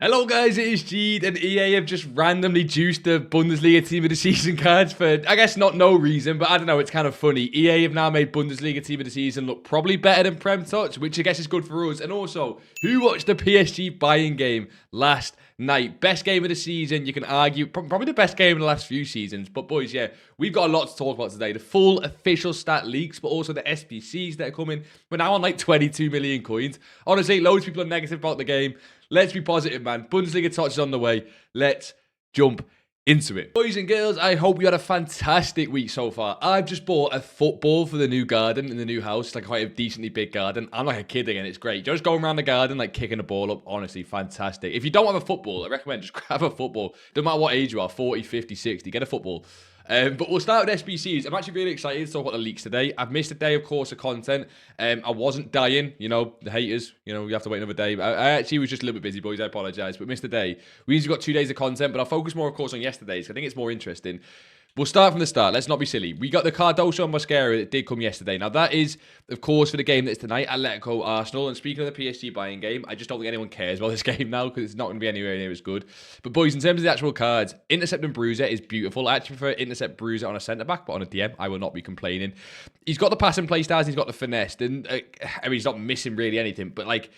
Hello guys, it is Jead, and EA have just randomly juiced the Bundesliga Team of the Season cards for, I guess, not no reason, but I don't know, it's kind of funny. EA have now made Bundesliga Team of the Season look probably better than Prem TOTS, which I guess is good for us. And also, who watched the PSG buying game last night? Best game of the season, you can argue, probably the best game in the last few seasons. But boys, yeah, we've got a lot to talk about today. The full official stat leaks, but also the SBCs that are coming. We're now on like 22 million coins. Honestly, loads of people are negative about the game. Let's be positive, man. Bundesliga TOTS is on the way. Let's jump into it. Boys and girls, I hope you had a fantastic week so far. I've just bought a football for the new garden in the new house. It's like quite a decently big garden. I'm like a kid again. It's great. Just going around the garden, like kicking a ball up. Honestly, fantastic. If you don't have a football, I recommend just grab a football. Doesn't matter what age you are, 40, 50, 60. Get a football. But we'll start with SBCs. I'm actually really excited to talk about the leaks today. I've missed a day, of course, of content. I wasn't dying, you know, the haters, you know, you have to wait another day. I actually was just a little bit busy, boys. I apologise, but missed a day. We usually got 2 days of content, but I'll focus more, of course, on yesterday's. I think it's more interesting. We'll start from the start. Let's not be silly. We got the Cardoso mascara that did come yesterday. Now, that is, of course, for the game that's tonight, Atletico Arsenal. And speaking of the PSG buying game, I just don't think anyone cares about this game now because it's not going to be anywhere near as good. But, boys, in terms of the actual cards, Intercept and Bruiser is beautiful. I actually prefer Intercept Bruiser on a centre-back, but on a DM, I will not be complaining. He's got the passing play styles, he's got the finesse. And, I mean, he's not missing really anything, but, like,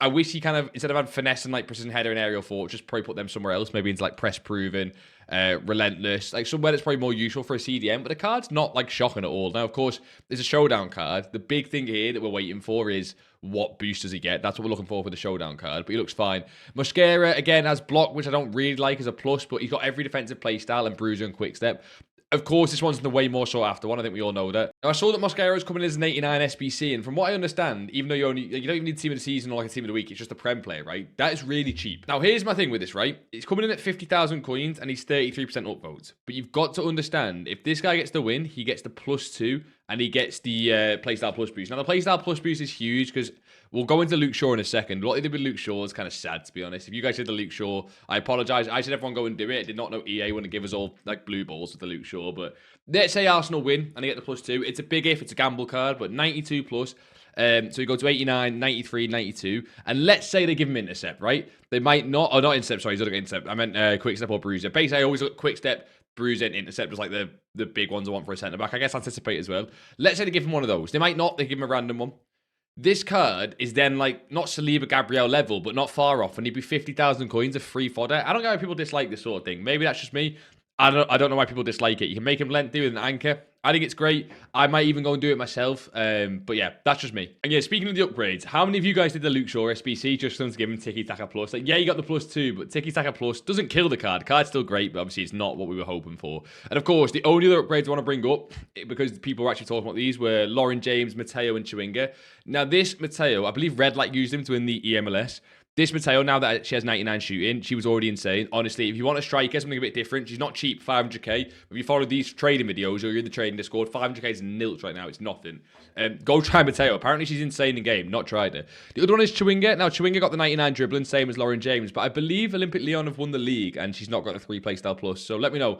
I wish he kind of, instead of having finesse and like precision header and aerial thought, just probably put them somewhere else, maybe into like press proven, relentless, like somewhere that's probably more useful for a CDM. But the card's not like shocking at all. Now, of course, there's a showdown card. The big thing here that we're waiting for is what boost does he get? That's what we're looking for the showdown card, but he looks fine. Mascara, again, has block, which I don't really like as a plus, but he's got every defensive play style and bruiser and quick step. Of course, this one's the way more sought after one. I think we all know that. Now, I saw that Mosquera is coming in as an 89 SBC, and from what I understand, even though you don't even need team of the season or like a team of the week, it's just a Prem player, right? That is really cheap. Now, here's my thing with this, right? It's coming in at 50,000 coins, and he's 33% upvotes. But you've got to understand, if this guy gets the win, he gets the +2, and he gets the Playstyle Plus boost. Now, the Playstyle Plus boost is huge, because we'll go into Luke Shaw in a second. What they did with Luke Shaw is kind of sad, to be honest. If you guys did the Luke Shaw, I apologise. I said everyone go and do it. I did not know EA want to give us all like blue balls with the Luke Shaw. But let's say Arsenal win and they get the +2. It's a big if. It's a gamble card, but 92 plus. So you go to 89, 93, 92. And let's say they give him intercept, right? They might not. Oh, not intercept. Sorry, he's not intercept. I meant quick step or bruiser. Basically, I always look quick step, bruiser, and intercept was like the big ones I want for a centre back. I guess anticipate as well. Let's say they give him one of those. They might not. They give him a random one. This card is then like not Saliba Gabriel level, but not far off, and he'd be 50,000 coins of free fodder. I don't know why people dislike this sort of thing. Maybe that's just me. I don't know why people dislike it. You can make him lengthy with an anchor. I think it's great. I might even go and do it myself. But yeah, that's just me. And yeah, speaking of the upgrades, how many of you guys did the Luke Shaw SBC just to give him Tiki Taka Plus? Like, yeah, you got the +2, but Tiki Taka Plus doesn't kill the card. The card's still great, but obviously it's not what we were hoping for. And of course, the only other upgrades I want to bring up, because people were actually talking about these, were Lauren James, Mateo, and Chewinga. Now, this Mateo, I believe Red Light used him to win the EMLS. This Mateo, now that she has 99 shooting, she was already insane. Honestly, if you want a striker, something a bit different, she's not cheap, 500k. If you follow these trading videos or you're in the trading Discord, 500k is nilch right now. It's nothing. Go try Mateo. Apparently, she's insane in game. Not tried her. The other one is Chewinga. Now, Chewinga got the 99 dribbling, same as Lauren James. But I believe Olympic Lyon have won the league and she's not got a 3 playstyle plus. So let me know.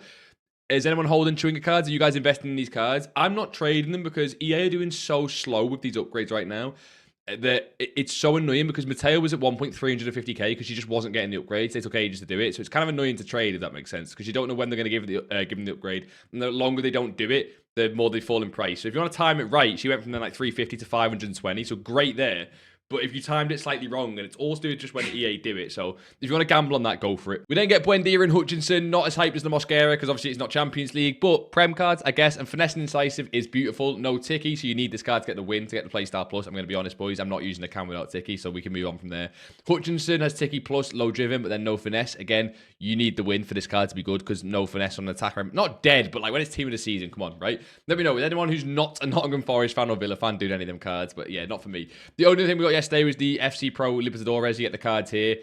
Is anyone holding Chewinga cards? Are you guys investing in these cards? I'm not trading them because EA are doing so slow with these upgrades right now. That it's so annoying because Mateo was at 1.350k because she just wasn't getting the upgrades. They took ages to do it, so it's kind of annoying to trade if that makes sense because you don't know when they're going to give them the upgrade, and the longer they don't do it, the more they fall in price. So if you want to time it right, she went from then like 350 to 520, so great there. But if you timed it slightly wrong, and it's also just when EA do it. So if you want to gamble on that, go for it. We then get Buendia and Hutchinson, not as hyped as the Mosquera, because obviously it's not Champions League, but Prem cards, I guess, and Finesse and Incisive is beautiful. No Tiki, so you need this card to get the win, to get the Playstyle Plus. I'm going to be honest, boys, I'm not using a cam without Tiki, so we can move on from there. Hutchinson has Tiki Plus, low driven, but then no Finesse. Again, you need the win for this card to be good, because no Finesse on an attacker. Not dead, but like when it's team of the season, come on, right? Let me know, with anyone who's not a Nottingham Forest fan or Villa fan doing any of them cards, but yeah, not for me. The only thing we got yesterday was the FC Pro Libertadores. You get the cards here.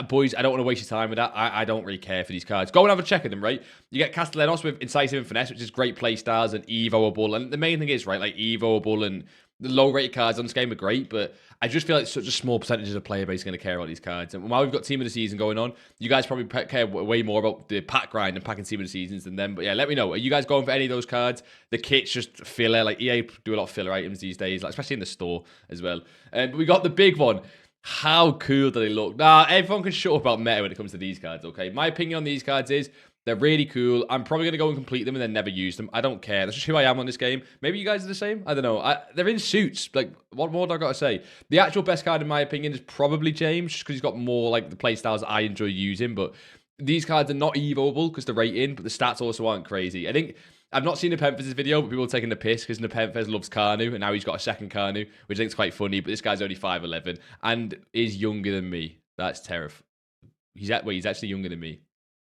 Boys, I don't want to waste your time with that. I don't really care for these cards. Go and have a check of them, right? You get Castellanos with Incisive and Finesse, which is great play styles, and EVOable. And the main thing is, right, like EVOable and the low-rated cards on this game are great, but I just feel like such a small percentage of the player base is going to care about these cards. And while we've got Team of the Season going on, you guys probably care way more about the pack grind and packing Team of the Seasons than them. But yeah, let me know. Are you guys going for any of those cards? The kit's just filler. Like EA do a lot of filler items these days, like especially in the store as well. But we got the big one. How cool do they look? Nah, everyone can shut up about meta when it comes to these cards, okay? My opinion on these cards is they're really cool. I'm probably going to go and complete them and then never use them. I don't care. That's just who I am on this game. Maybe you guys are the same. I don't know. They're in suits. Like, what more do I got to say? The actual best card, in my opinion, is probably James, just because he's got more, like, the playstyles I enjoy using. But these cards are not evoable because they're rating, but the stats also aren't crazy. I think I've not seen Nepenthes' video, but people are taking the piss because Nepenthes loves Carnu, and now he's got a second Carnu, which I think is quite funny. But this guy's only 5'11" and is younger than me. That's terrifying. He's actually younger than me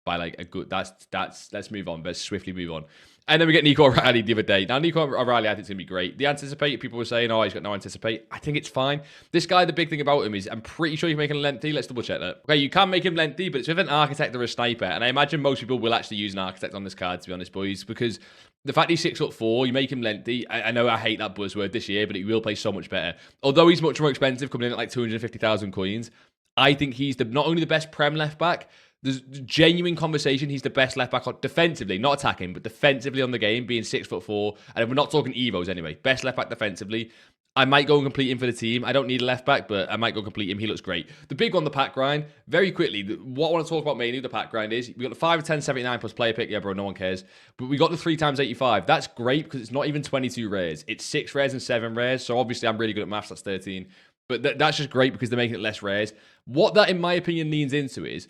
by like a good. Let's move on. Let's swiftly move on. And then we get Nico O'Reilly the other day. Now, Nico O'Reilly, I think it's going to be great. The anticipate, people were saying, oh, he's got no anticipate. I think it's fine. This guy, the big thing about him is I'm pretty sure you can make him lengthy. Let's double check that. Okay, you can make him lengthy, but it's with an architect or a sniper. And I imagine most people will actually use an architect on this card, to be honest, boys, because the fact he's 6'4", you make him lengthy. I know I hate that buzzword this year, but he will play so much better. Although he's much more expensive, coming in at like 250,000 coins, I think he's not only the best Prem left back, there's genuine conversation. He's the best left back defensively, not attacking, but defensively on the game, being 6'4". And we're not talking EVOs anyway. Best left back defensively. I might go and complete him for the team. I don't need a left back, but I might go complete him. He looks great. The big one, the pack grind. Very quickly, what I want to talk about mainly, the pack grind is, we got the 5 of 10, 79 plus player pick. Yeah, bro, no one cares. But we got the 3 times 85. That's great because it's not even 22 rares. It's 6 rares and 7 rares. So obviously I'm really good at maths. That's 13. But that's just great because they're making it less rares. What that, in my opinion, leans into is,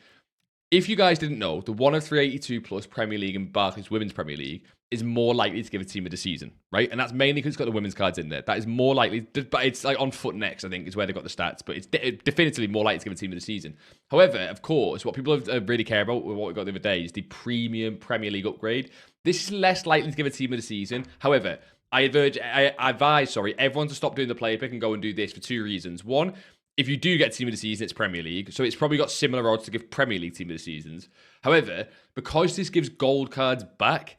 if you guys didn't know, the 1 of 382 plus Premier League and Barclays Women's Premier League is more likely to give a team of the season, right? And that's mainly because it's got the women's cards in there. That is more likely, but it's like on foot next, I think, is where they got the stats. But it's definitively more likely to give a team of the season. However, of course, what people really care about, what we got the other day, is the premium Premier League upgrade. This is less likely to give a team of the season. However, I advise everyone to stop doing the player pick and go and do this for 2 reasons. One, if you do get team of the season, it's Premier League. So it's probably got similar odds to give Premier League team of the seasons. However, because this gives gold cards back,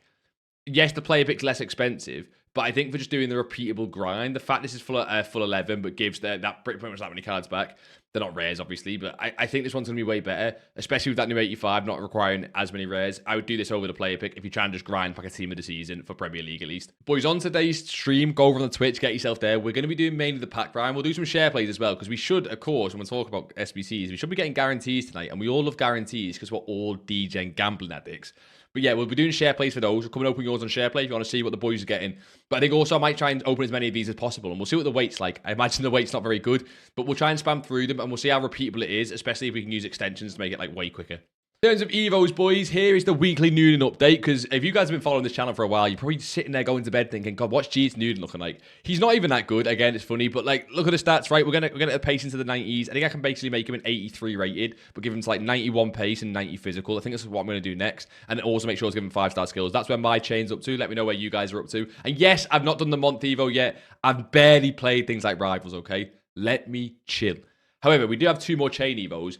yes, the player pick's less expensive, but I think for just doing the repeatable grind, the fact this is full 11, but gives that pretty much that many cards back. They're not rares, obviously, but I think this one's going to be way better, especially with that new 85 not requiring as many rares. I would do this over the player pick if you try and just grind back a team of the season for Premier League at least. Boys, on today's stream, go over on the Twitch, get yourself there. We're going to be doing mainly the pack grind. We'll do some share plays as well, because we should, of course, when we talk about SBCs, we should be getting guarantees tonight, and we all love guarantees because we're all DJ gambling addicts. But yeah, we'll be doing share plays for those. We'll come and open yours on share play if you want to see what the boys are getting. But I think also I might try and open as many of these as possible. And we'll see what the weight's like. I imagine the weight's not very good. But we'll try and spam through them. And we'll see how repeatable it is. Especially if we can use extensions to make it like way quicker. In terms of EVOs, boys, here is the weekly Noonan update. Because if you guys have been following this channel for a while, you're probably sitting there going to bed thinking, God, what's G's Noonan looking like? He's not even that good. Again, it's funny. But like, look at the stats, right? We're gonna pace into the 90s. I think I can basically make him an 83 rated, but give him to like 91 pace and 90 physical. I think that's what I'm going to do next. And also make sure to give him 5-star skills. That's where my chain's up to. Let me know where you guys are up to. And yes, I've not done the month Evo yet. I've barely played things like Rivals, okay? Let me chill. However, we do have 2 more chain Evos.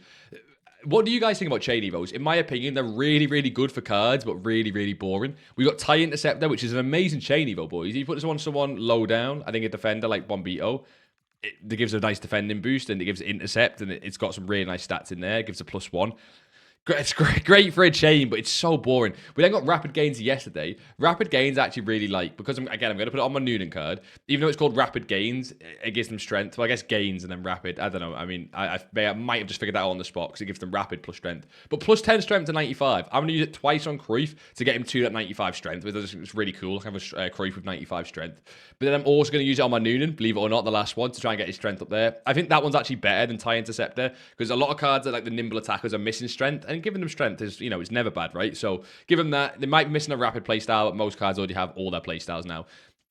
What do you guys think about chain Evos? In my opinion, they're really, really good for cards, but really, really boring. We got TIE Interceptor, which is an amazing chain Evo, boys. If you put this on someone low down, I think a defender like Bombito, it gives a nice defending boost, and it gives intercept, and it's got some really nice stats in there. It gives a +1. It's great for a chain, but it's so boring. We then got Rapid Gains yesterday. Rapid Gains I actually really like, because, I'm going to put it on my Noonan card. Even though it's called Rapid Gains, it gives them strength. Well, I guess Gains and then Rapid. I don't know. I mean, I might have just figured that out on the spot, because it gives them Rapid plus strength. But plus 10 strength to 95. I'm going to use it twice on Cruyff to get him to that 95 strength. It's really cool. I have a Cruyff with 95 strength. But then I'm also going to use it on my Noonan, believe it or not, the last one, to try and get his strength up there. I think that one's actually better than TIE Interceptor, because a lot of cards that like the nimble attackers are missing strength, and giving them strength is, it's never bad, right? So give them that. They might be missing a rapid playstyle, but most cards already have all their playstyles now.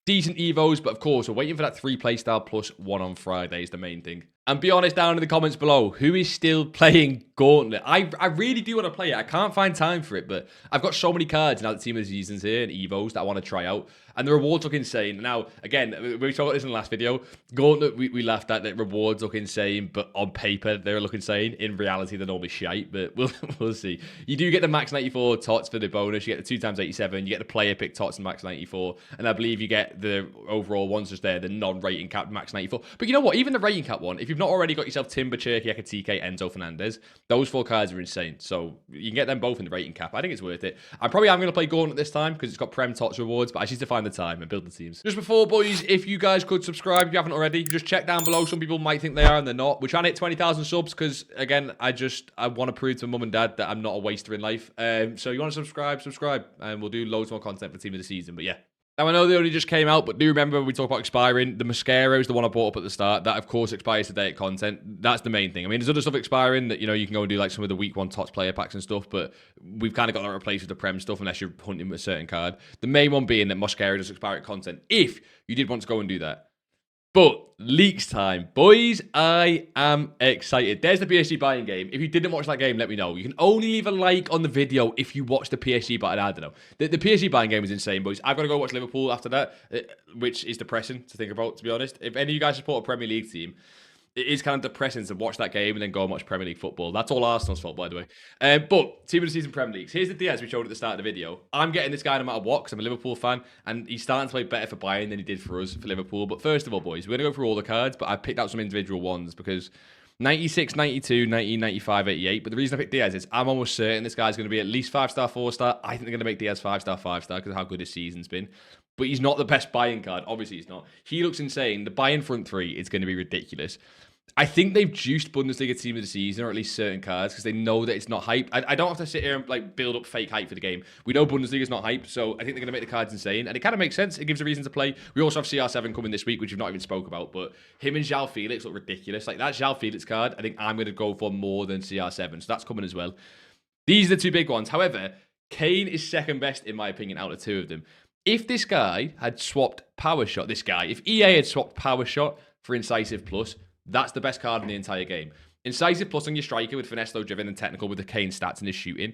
Decent Evos, but of course, we're waiting for that 3 playstyle plus 1 on Friday is the main thing. And be honest down in the comments below, who is still playing Gauntlet? I really do want to play it. I can't find time for it, but I've got so many cards now, the team of the seasons here and Evos that I want to try out. And the rewards look insane. Now, again, we talked about this in the last video. Gauntlet, we laughed at that rewards look insane, but on paper, they look insane. In reality, they're normally shite, but we'll see. You do get the max 94 TOTS for the bonus. You get the 2x87. You get the player pick TOTS and max 94. And I believe you get the overall ones just there, the non-rating cap max 94. But you know what? Even the rating cap one, if you've not already got yourself Timber, Cherky, Ekatike, Enzo Fernandez, Those 4 cards are insane. So you can get them both in the rating cap. I think it's worth it. I probably am going to play Gauntlet this time because it's got Prem TOTS rewards, but I just need to find the time and build the teams. Just before, boys, if you guys could subscribe if you haven't already, just check down below. Some people might think they are and they're not. We're trying to hit 20,000 subs because, again, I want to prove to mum and dad that I'm not a waster in life. So you want to subscribe, and we'll do loads more content for Team of the Season. But yeah. Now, I know they only just came out, but do remember when we talk about expiring, the Mascaro is the one I brought up at the start. That, of course, expires today at content. That's the main thing. I mean, there's other stuff expiring that, you can go and do like some of the week 1 TOTS player packs and stuff, but we've kind of got that replaced with the Prem stuff unless you're hunting with a certain card. The main one being that Mascaro does expire at content if you did want to go and do that. But leaks time. Boys, I am excited. There's the PSG buying game. If you didn't watch that game, let me know. You can only leave a like on the video if you watch the PSG buying. I don't know. The PSG buying game is insane, boys. I've got to go watch Liverpool after that, which is depressing to think about, to be honest. If any of you guys support a Premier League team, it is kind of depressing to watch that game and then go and watch Premier League football. That's all Arsenal's fault, by the way. But Team of the Season Premier Leagues. Here's the Diaz we showed at the start of the video. I'm getting this guy no matter what because I'm a Liverpool fan, and he's starting to play better for Bayern than he did for us, for Liverpool. But first of all, boys, we're going to go through all the cards, but I picked out some individual ones because 96, 92, 90, 95, 88. But the reason I picked Diaz is I'm almost certain this guy's going to be at least 5-star, 4-star. I think they're going to make Diaz 5-star, 5-star because of how good his season's been. But he's not the best Bayern card. Obviously, he's not. He looks insane. The Bayern front 3 is going to be ridiculous. I think they've juiced Bundesliga Team of the Season, or at least certain cards, because they know that it's not hype. I don't have to sit here and like build up fake hype for the game. We know Bundesliga's not hype, so I think they're going to make the cards insane, and it kind of makes sense. It gives a reason to play. We also have CR7 coming this week, which we've not even spoke about, but him and João Felix look ridiculous. Like that João Felix card, I think I'm going to go for more than CR7, so that's coming as well. These are the 2 big ones. However, Kane is second best in my opinion out of 2 of them. If this guy had swapped Power Shot, if EA had swapped Power Shot for Incisive Plus, that's the best card in the entire game. Incisive Plus on your striker with finesse, low driven, and technical with the Kane stats and his shooting.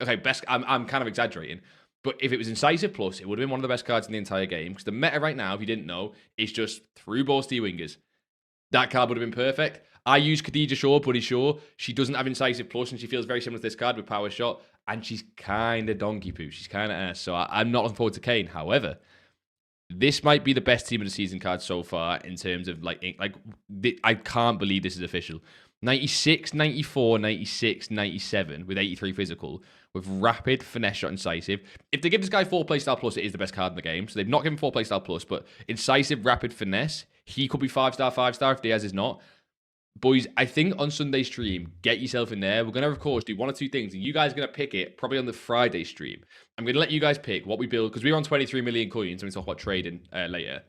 Okay, best. I'm kind of exaggerating, but if it was Incisive Plus, it would have been one of the best cards in the entire game. Because the meta right now, if you didn't know, is just through balls to your wingers. That card would have been perfect. I use Khadija Shaw, Buddy Shaw. She doesn't have Incisive Plus, and she feels very similar to this card with Power Shot. And she's kind of donkey poo. She's kind of ass. So I'm not looking forward to Kane. However, this might be the best Team of the Season card so far in terms of I can't believe this is official. 96, 94, 96, 97 with 83 physical with rapid, finesse shot, incisive. If they give this guy 4 playstyle plus, it is the best card in the game. So they've not given 4 playstyle plus, but incisive, rapid, finesse, he could be 5-star, 5-star if Diaz is not. Boys, I think on Sunday stream, get yourself in there. We're going to, of course, do 1 or 2 things, and you guys are going to pick it probably on the Friday stream. I'm going to let you guys pick what we build, because we're on 23 million coins, and we talk about trading later.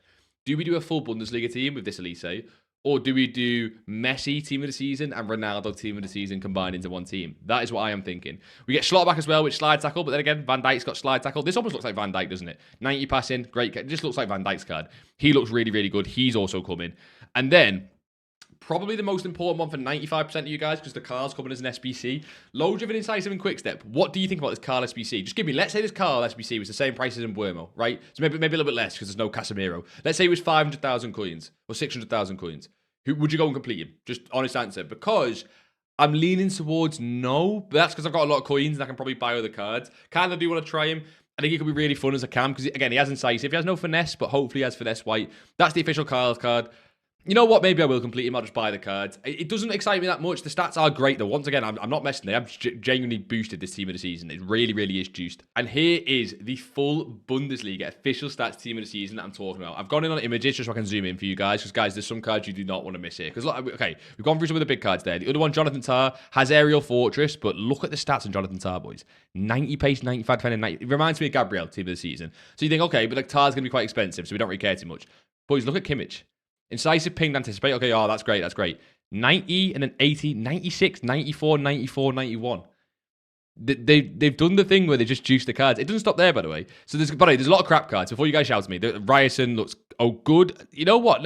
Do we do a full Bundesliga team with this Olise, or do we do Messi Team of the Season and Ronaldo Team of the Season combined into one team? That is what I am thinking. We get Schlotterbeck as well with slide tackle, but then again, Van Dijk's got slide tackle. This almost looks like Van Dijk, doesn't it? 90 passing, great. It just looks like Van Dijk's card. He looks really, really good. He's also coming. And then probably the most important one for 95% of you guys, because the car's coming as an SBC. Low driven, incisive, and quick step. What do you think about this car SBC? Just give me, let's say this car SBC was the same price as in Buemo, right? So maybe a little bit less because there's no Casemiro. Let's say it was 500,000 coins or 600,000 coins. Who would you go and complete him? Just honest answer. Because I'm leaning towards no, but that's because I've got a lot of coins and I can probably buy other cards. Kind of do want to try him. I think he could be really fun as a cam because, again, he has incisive. He has no finesse, but hopefully he has finesse white. That's the official Carl's card. You know what? Maybe I will complete him. I'll just buy the cards. It doesn't excite me that much. The stats are great, though. Once again, I'm not messing. They have genuinely boosted this Team of the Season. It really, really is juiced. And here is the full Bundesliga official stats Team of the Season that I'm talking about. I've gone in on images just so I can zoom in for you guys. Because, guys, there's some cards you do not want to miss here. Because, okay, we've gone through some of the big cards there. The other one, Jonathan Tah, has Aerial Fortress. But look at the stats on Jonathan Tah, boys. 90 pace, 95 defending, 90. It reminds me of Gabriel, Team of the Season. So you think, okay, but like Tah's going to be quite expensive, so we don't really care too much. Boys, look at Kimmich. Incisive, pinged, anticipate. Okay, oh, that's great, that's great. 90 and then 80, 96, 94, 94, 91. They've done the thing where they just juice the cards. It doesn't stop there, by the way. So there's a lot of crap cards. Before you guys shout at me, Ryerson looks good. You know what?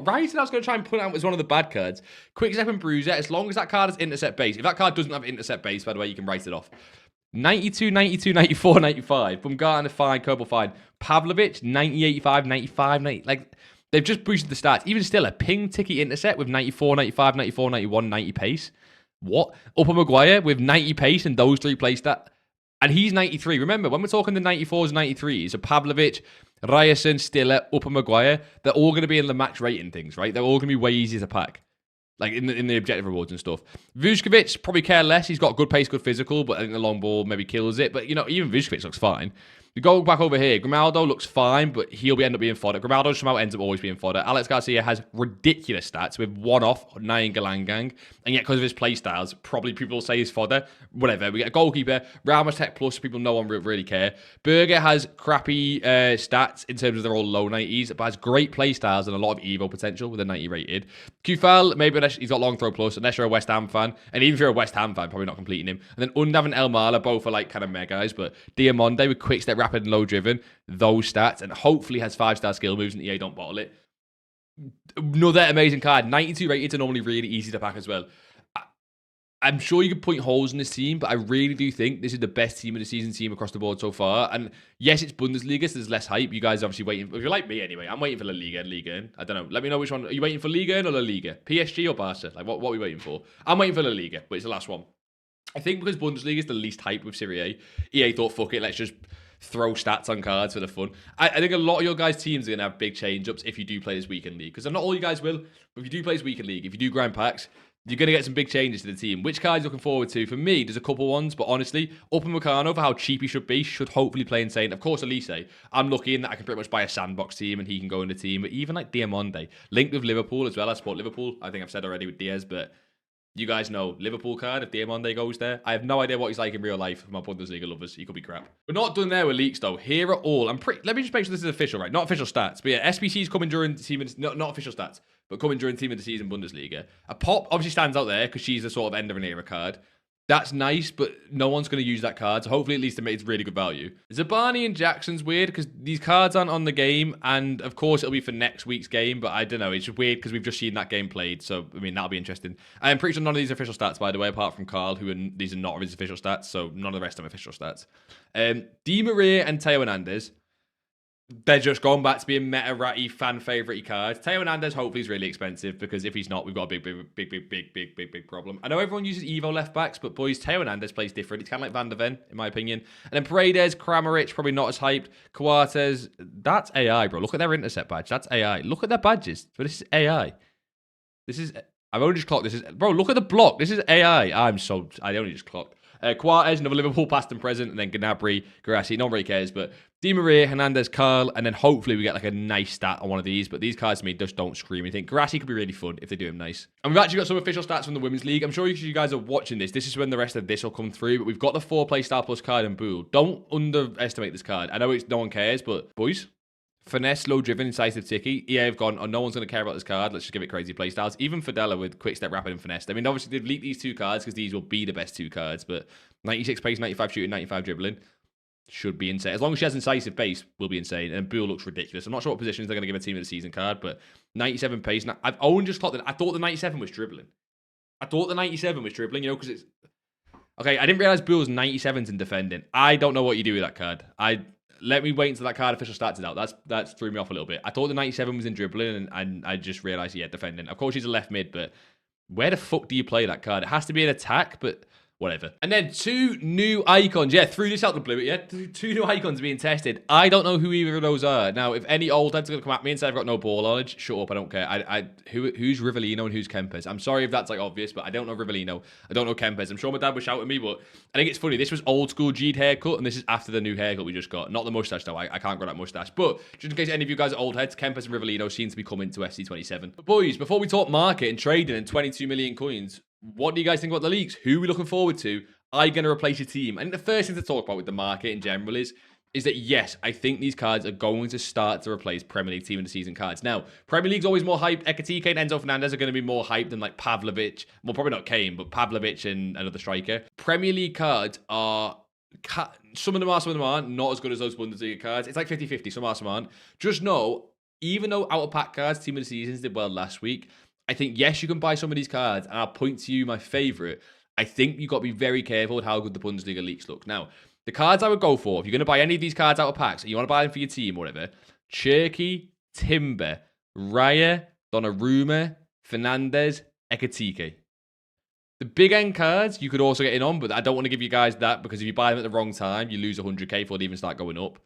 Ryerson I was going to try and put out as one of the bad cards. Quick Step and Bruiser, as long as that card is intercept base. If that card doesn't have intercept base, by the way, you can write it off. 92, 92, 94, 95. Bumgarner, fine. Kerbal, fine. Pavlovic, 90, 85, 95, 90. Like, they've just boosted the stats. Even still, a ping ticket intercept with 94, 95, 94, 91, 90 pace. What? Upper Maguire with 90 pace and those 3 play stat. And he's 93. Remember, when we're talking the 94s and 93s, so Pavlovic, Ryerson, Stiller, Upper Maguire, they're all going to be in the max rating things, right? They're all going to be way easier to pack. Like in the objective rewards and stuff. Vuskovic, probably care less. He's got good pace, good physical, but I think the long ball maybe kills it. But, even Vuskovic looks fine. We go back over here. Grimaldo looks fine, but he'll end up being fodder. Grimaldo somehow ends up always being fodder. Alex Garcia has ridiculous stats with 1 off, 9 Galangang. And yet, because of his play styles, probably people will say he's fodder. Whatever. We get a goalkeeper. Ramos Tech Plus, people no one really care. Berger has crappy stats in terms of they're all low 90s, but has great play styles and a lot of Evo potential with a 90 rated. Kufal, maybe he's got long throw plus, unless you're a West Ham fan. And even if you're a West Ham fan, probably not completing him. And then Undav and El Mala, both are like kind of megas, but Diamonde with quick step, rapid and low driven, those stats, and hopefully has 5-star skill moves and EA don't bottle it. Another amazing card. 92 rated are normally really easy to pack as well. I'm sure you could point holes in this team, but I really do think this is the best team of the season team across the board so far. And yes, it's Bundesliga, so there's less hype. You guys are obviously waiting. If you're like me anyway, I'm waiting for La Liga and Liga. I don't know. Let me know which one. Are you waiting for Liga or La Liga? PSG or Barca? Like, what are we waiting for? I'm waiting for La Liga, but it's the last one. I think because Bundesliga is the least hype with Serie A, EA thought, fuck it, let's just throw stats on cards for the fun. I think a lot of your guys' teams are going to have big change-ups if you do play this weekend league. Because not all you guys will, but if you do play this weekend league, if you do grind packs, you're going to get some big changes to the team. Which cards you're looking forward to? For me, there's a couple ones, but honestly, Upamecano, for how cheap he should hopefully play insane. Of course, Olise, I'm lucky in that I can pretty much buy a sandbox team and he can go in the team. But even like Diamonde, linked with Liverpool as well. I support Liverpool. I think I've said already with Diaz, but you guys know, Liverpool card, if Diamonde goes there, I have no idea what he's like in real life for my Bundesliga lovers. He could be crap. We're not done there with leaks, though. Here are all. Let me just make sure this is official, right? Not official stats, but yeah, SBC's coming during the team, not official stats, but coming during team of the season Bundesliga. A Pop obviously stands out there because she's a sort of end of an era card. That's nice, but no one's going to use that card, so hopefully at least it's really good value. Zabani and Jackson's weird because these cards aren't on the game, and of course it'll be for next week's game, but I don't know, it's just weird because we've just seen that game played, so I mean, that'll be interesting. I'm pretty sure none of these are official stats, by the way, apart from Carl, these are not his official stats, so none of the rest of them are official stats. Di Maria and Teo Hernandez, they're just going back to being meta-ratty, fan-favourite cards. Teo Hernandez hopefully is really expensive because if he's not, we've got a big problem. I know everyone uses Evo left-backs, but boys, Teo Hernandez plays different. It's kind of like Van der Ven, in my opinion. And then Paredes, Kramaric, probably not as hyped. Coates, that's AI, bro. Look at their intercept badge. That's AI. Look at their badges. But this is AI. I've only just clocked. Bro, look at the block. This is AI. I only just clocked. Coates, another Liverpool past and present, and then Gnabry, Guirassy, no one really cares, but Di Maria, Hernandez, Carl, and then hopefully we get like a nice stat on one of these, but these cards to me just don't scream anything. Guirassy could be really fun if they do him nice. And we've actually got some official stats from the Women's League. I'm sure you guys are watching this. This is when the rest of this will come through, but we've got the 4-play Star Plus card in Bull. Don't underestimate this card. I know no one cares, but boys, finesse, low driven, incisive ticky. EA have gone, oh, no one's going to care about this card. Let's just give it crazy playstyles. Even Fidela with quick step, rapid, and finesse. I mean, obviously, they've leaked these two cards because these will be the best two cards, but 96 pace, 95 shooting, 95 dribbling should be insane. As long as she has incisive pace, will be insane. And Bull looks ridiculous. I'm not sure what positions they're going to give a team of the season card, but 97 pace. Now, I've only just thought that I thought the 97 was dribbling. Because it's okay. I didn't realize Bull's 97s in defending. I don't know what you do with that card. Let me wait until that card official stats is out. That's threw me off a little bit. I thought the 97 was in dribbling, and I just realized, yeah, defending. Of course, she's a left mid, but where the fuck do you play that card? It has to be an attack, but whatever. And then 2 new icons. Yeah, threw this out the blue. Yeah, 2 new icons being tested. I don't know who either of those are. Now, if any old heads are going to come at me and say I've got no ball knowledge, shut up, I don't care. Who's Rivellino and who's Kempes? I'm sorry if that's like obvious, but I don't know Rivellino. I don't know Kempes. I'm sure my dad would shout at me, but I think it's funny. This was old school JUICED haircut, and this is after the new haircut we just got. Not the mustache, though. I can't grow that mustache. But just in case any of you guys are old heads, Kempes and Rivellino seem to be coming to FC27. But boys, before we talk market and trading and 22 million coins, what do you guys think about the leaks? Who are we looking forward to? Are you going to replace your team? And the first thing to talk about with the market in general is that, yes, I think these cards are going to start to replace Premier League team of the season cards. Now, Premier League's always more hyped. Ekatike and Enzo Fernandez are going to be more hyped than like Pavlovic. Well, probably not Kane, but Pavlovic and another striker. Premier League cards are... some of them aren't. Not as good as those Bundesliga cards. It's like 50-50. Some aren't. Just know, even though out of pack cards, team of the seasons did well last week, I think, yes, you can buy some of these cards, and I'll point to you my favourite. I think you've got to be very careful with how good the Bundesliga leaks look. Now, the cards I would go for, if you're going to buy any of these cards out of packs, and you want to buy them for your team or whatever, Cherky, Timber, Raya, Donnarumma, Fernandez, Ekatike. The big end cards, you could also get in on, but I don't want to give you guys that because if you buy them at the wrong time, you lose 100k before they even start going up.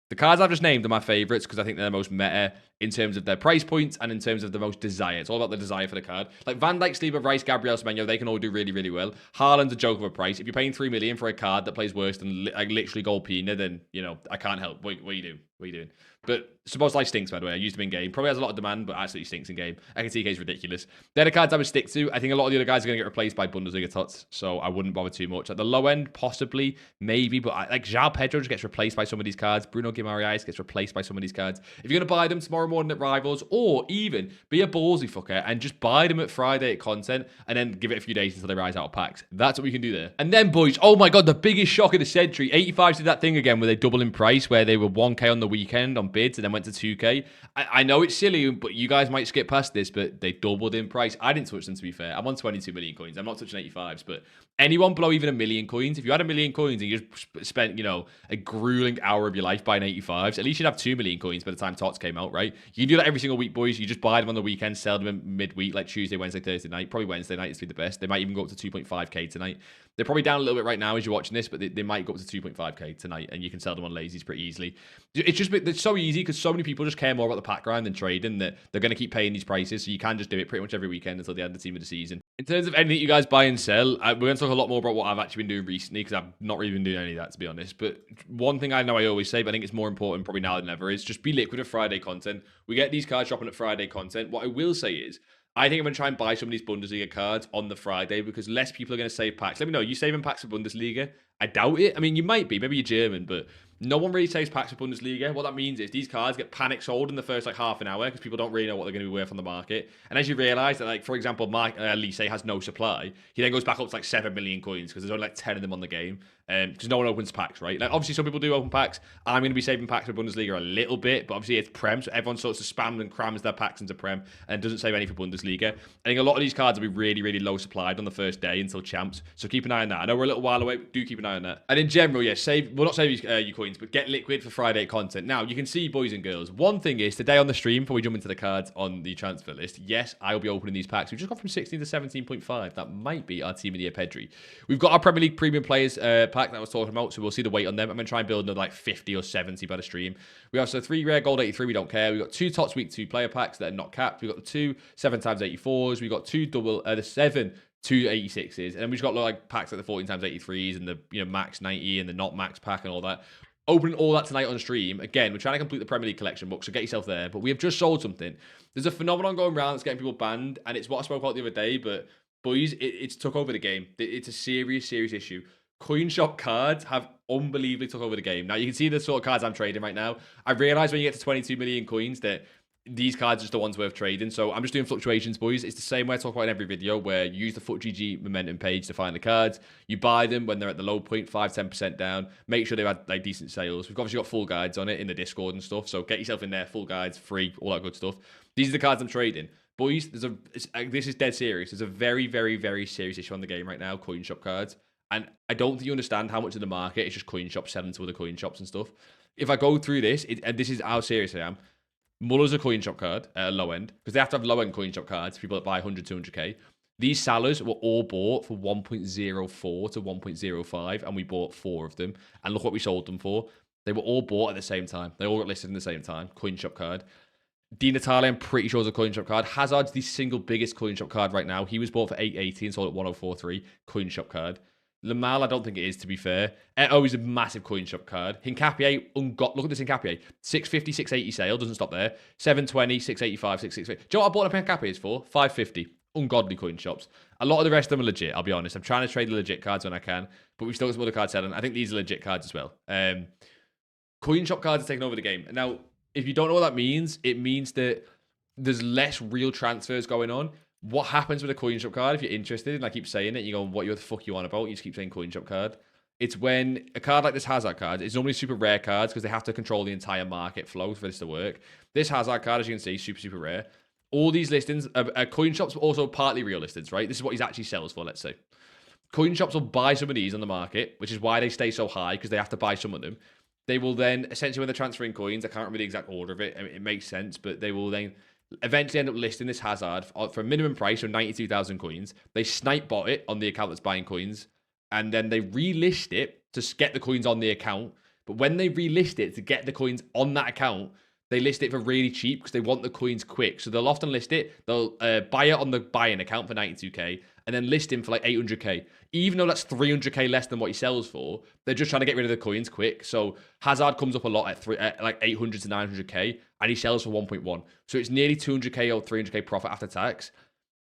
The cards I've just named are my favorites because I think they're the most meta in terms of their price points and in terms of the most desire. It's all about the desire for the card. Like Van Dijk, Sleeper, Rice, Gabriel, Semenyo, they can all do really, really well. Haaland's a joke of a price. If you're paying 3 million for a card that plays worse than like literally Golpina, then, you know, I can't help. What are you doing? What are you doing? But SUBSRIBE stinks, by the way. I used him in game. Probably has a lot of demand, but absolutely stinks in game. XTK is ridiculous. They're the cards I would stick to. I think a lot of the other guys are going to get replaced by Bundesliga TOTS, so I wouldn't bother too much. At the low end, possibly, maybe, but like João Pedro just gets replaced by some of these cards. Bruno Guimaraes gets replaced by some of these cards. If you're going to buy them tomorrow morning at Rivals, or even be a ballsy fucker and just buy them at Friday at Content, and then give it a few days until they rise out of packs. That's what we can do there. And then, boys, oh my god, the biggest shock of the century. 85s did that thing again where they double in price, where they were 1k on the weekend on bids and then went to 2k. I know it's silly, but you guys might skip past this, but they doubled in price. I didn't touch them, to be fair. I'm on 22 million coins. I'm not touching 85s, but anyone below even 1 million coins, if you had 1 million coins and you just spent, you know, a grueling hour of your life buying 85s, at least you'd have 2 million coins by the time TOTS came out, right? You can do that every single week, boys. You just buy them on the weekend, sell them midweek, like Tuesday, Wednesday, Thursday night. Probably Wednesday night is be the best. They might even go up to 2.5k tonight. They're probably down a little bit right now as you're watching this, but they might go up to 2.5k tonight, and you can sell them on lazies pretty easily. It's just it's so easy because so many people just care more about the pack grind than trading that they're going to keep paying these prices, so you can just do it pretty much every weekend until the end of the team of the season. In terms of anything you guys buy and sell, we're going to talk a lot more about what I've actually been doing recently because I've not really been doing any of that, to be honest. But one thing I know I always say, but I think it's more important probably now than ever, is just be liquid at Friday Content. We get these cards dropping at Friday Content. What I will say is, I think I'm going to try and buy some of these Bundesliga cards on the Friday because less people are going to save packs. Let me know, are you saving packs for Bundesliga? I doubt it. I mean, you might be. Maybe you're German, but no one really saves packs for Bundesliga. What that means is these cards get panic sold in the first like half an hour because people don't really know what they're going to be worth on the market. And as you realise that, like, for example, Olise has no supply, he then goes back up to like 7 million coins because there's only like 10 of them on the game because no one opens packs, right? Like, obviously, some people do open packs. I'm going to be saving packs for Bundesliga a little bit, but obviously it's Prem, so everyone sort of spams and crams their packs into Prem and doesn't save any for Bundesliga. I think a lot of these cards will be really, really low supplied on the first day until champs, so keep an eye on that. I know we're a little while away, but do keep an eye on that. And in general, yeah, not save your coins, but get liquid for Friday Content. Now, you can see, boys and girls, one thing is, today on the stream, before we jump into the cards on the transfer list, yes, I'll be opening these packs. We've just got from 16 to 17.5. That might be our team of the year, Pedri. We've got our Premier League premium players pack that I was talking about, so we'll see the weight on them. I'm going to try and build another like 50 or 70 by the stream. We have 3 rare gold 83, we don't care. We've got 2 TOTS week 2 player packs that are not capped. We've got the 2 7x84s. We've got 2 the 7 286s, and then we've just got like packs like the 14x83s and the, you know, max 90 and the not max pack and all that. Opening all that tonight on stream. Again, we're trying to complete the Premier League collection book, so get yourself there. But we have just sold something. There's a phenomenon going around that's getting people banned, and it's what I spoke about the other day, but boys, it's took over the game. It's a serious, serious issue. Coin shop cards have unbelievably took over the game. Now, you can see the sort of cards I'm trading right now. I realize when you get to 22 million coins that these cards are just the ones worth trading. So I'm just doing fluctuations, boys. It's the same way I talk about in every video, where you use the FUTGG momentum page to find the cards. You buy them when they're at the low point, 5-10% down. Make sure they've had like decent sales. We've obviously got full guides on it in the Discord and stuff. So get yourself in there, full guides, free, all that good stuff. These are the cards I'm trading. Boys, this is dead serious. There's a very, very, very serious issue on the game right now, coin shop cards. And I don't think you understand how much of the market is just coin shops selling to other coin shops and stuff. If I go through this, and this is how serious I am, Muller's a coin shop card at a low end, because they have to have low end coin shop cards, people that buy 100, 200k. These Salahs were all bought for 1.04 to 1.05, and we bought 4 of them. And look what we sold them for. They were all bought at the same time. They all got listed in the same time. Coin shop card. Di Natale, I'm pretty sure is a coin shop card. Hazard's the single biggest coin shop card right now. He was bought for 880 and sold at 104.3. Coin shop card. Lamal, I don't think it is, to be fair. Eto'o is a massive coin shop card. Hincapié, look at this Hincapié. 650, 680 sale, doesn't stop there. 720, 685, 665. Do you know what I bought a Hincapiés for? 550. Ungodly coin shops. A lot of the rest of them are legit, I'll be honest. I'm trying to trade the legit cards when I can, but we've still got some other cards selling. I think these are legit cards as well. Coin shop cards are taking over the game. Now, if you don't know what that means, it means that there's less real transfers going on. What happens with a coin shop card, if you're interested, and I keep saying it, you go, what the fuck you on about? You just keep saying coin shop card. It's when a card like this Hazard card, it's normally super rare cards because they have to control the entire market flow for this to work. This Hazard card, as you can see, super, super rare. All these listings are coin shops, but also partly real listings, right? This is what he actually sells for, let's say. Coin shops will buy some of these on the market, which is why they stay so high, because they have to buy some of them. They will then, essentially when they're transferring coins, I can't remember the exact order of it, I mean, it makes sense, but they will then eventually end up listing this Hazard for a minimum price of 92,000 coins. They snipe bot it on the account that's buying coins, and then they relist it to get the coins on the account. But when they relist it to get the coins on that account, they list it for really cheap because they want the coins quick. So they'll often list it. They'll buy it on the buy-in account for 92k and then list him for like 800k. Even though that's 300k less than what he sells for, they're just trying to get rid of the coins quick. So Hazard comes up a lot at like 800 to 900k and he sells for 1.1. So it's nearly 200k or 300k profit after tax.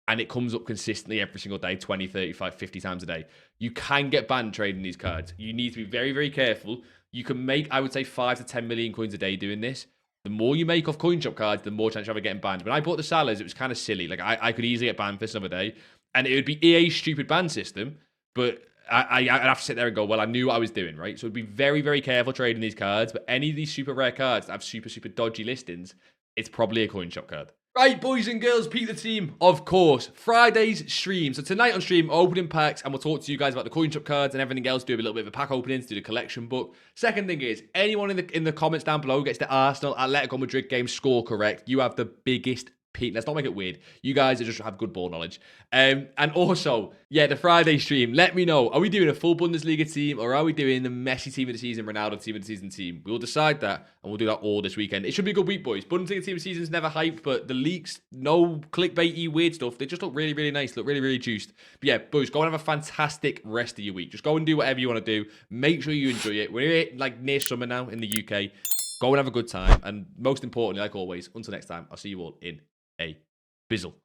And it comes up consistently every single day, 20, 35, 50 times a day. You can get banned trading these cards. You need to be very, very careful. You can make, I would say, 5 to 10 million coins a day doing this. The more you make off coin shop cards, the more chance you have of getting banned. When I bought the Salahs, it was kind of silly. Like, I could easily get banned for this another day. And it would be EA's stupid ban system. But I'd have to sit there and go, well, I knew what I was doing, right? So it'd be very, very careful trading these cards. But any of these super rare cards that have super, super dodgy listings, it's probably a coin shop card. Right, boys and girls, peep the team, of course. Friday's stream. So tonight on stream, opening packs, and we'll talk to you guys about the coin shop cards and everything else. Do a little bit of a pack openings, do the collection book. Second thing is, anyone in the comments down below gets the Arsenal Atletico Madrid game score correct. You have the biggest peak. Let's not make it weird. You guys just have good ball knowledge. And also, yeah, the Friday stream. Let me know. Are we doing a full Bundesliga team or are we doing the Messi team of the season, Ronaldo team of the season team? We'll decide that and we'll do that all this weekend. It should be a good week, boys. Bundesliga team of the season's never hyped, but the leaks, no clickbaity weird stuff. They just look really, really nice. Look really, really juiced. But yeah, boys, go and have a fantastic rest of your week. Just go and do whatever you want to do. Make sure you enjoy it. We're like near summer now in the UK. Go and have a good time. And most importantly, like always, until next time, I'll see you all in a bizzle.